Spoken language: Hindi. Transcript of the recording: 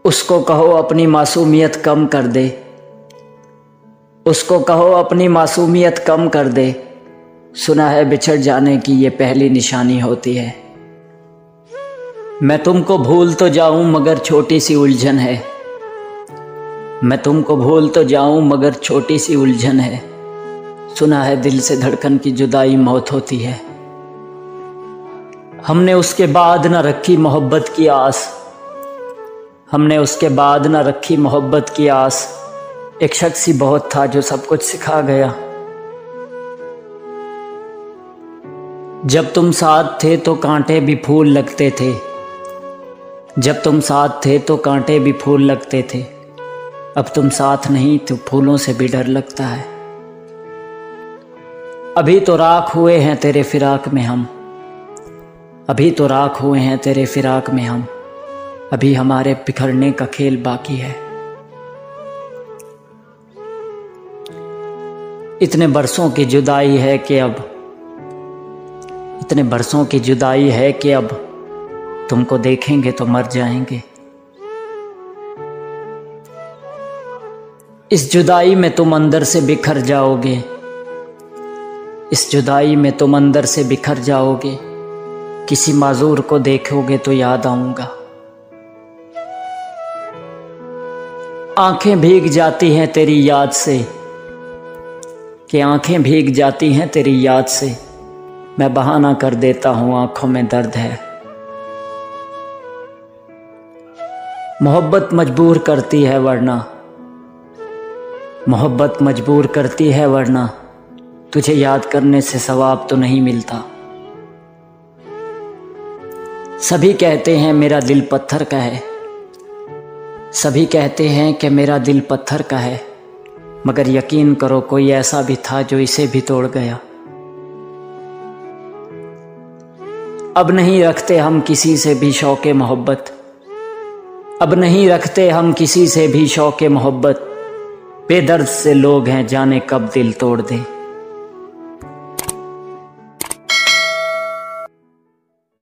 उसको कहो अपनी मासूमियत कम कर दे, उसको कहो अपनी मासूमियत कम कर दे। सुना है बिछड़ जाने की ये पहली निशानी होती है। मैं तुमको भूल तो जाऊं मगर छोटी सी उलझन है, मैं तुमको भूल तो जाऊं मगर छोटी सी उलझन है। सुना है दिल से धड़कन की जुदाई मौत होती है। हमने उसके बाद न रखी मोहब्बत की आस, हमने उसके बाद न रखी मोहब्बत की आस। एक शख्स ही बहुत था जो सब कुछ सिखा गया। जब तुम साथ थे तो कांटे भी फूल लगते थे, जब तुम साथ थे तो कांटे भी फूल लगते थे। अब तुम साथ नहीं तो फूलों से भी डर लगता है। अभी तो राख हुए हैं तेरे फिराक में हम, अभी तो राख हुए हैं तेरे फिराक में हम। अभी हमारे बिखरने का खेल बाकी है। इतने बरसों की जुदाई है कि अब, इतने बरसों की जुदाई है कि अब तुमको देखेंगे तो मर जाएंगे। इस जुदाई में तुम अंदर से बिखर जाओगे, इस जुदाई में तुम अंदर से बिखर जाओगे। किसी माजूर को देखोगे तो याद आऊंगा। आंखें भीग जाती हैं तेरी याद से, कि आंखें भीग जाती हैं तेरी याद से। मैं बहाना कर देता हूं आंखों में दर्द है। मोहब्बत मजबूर करती है वरना, मोहब्बत मजबूर करती है वरना तुझे याद करने से सवाब तो नहीं मिलता। सभी कहते हैं मेरा दिल पत्थर का है, सभी कहते हैं कि मेरा दिल पत्थर का है। मगर यकीन करो कोई ऐसा भी था जो इसे भी तोड़ गया। अब नहीं रखते हम किसी से भी शौक़े मोहब्बत, अब नहीं रखते हम किसी से भी शौक़े मोहब्बत। बेदर्द से लोग हैं जाने कब दिल तोड़ दे।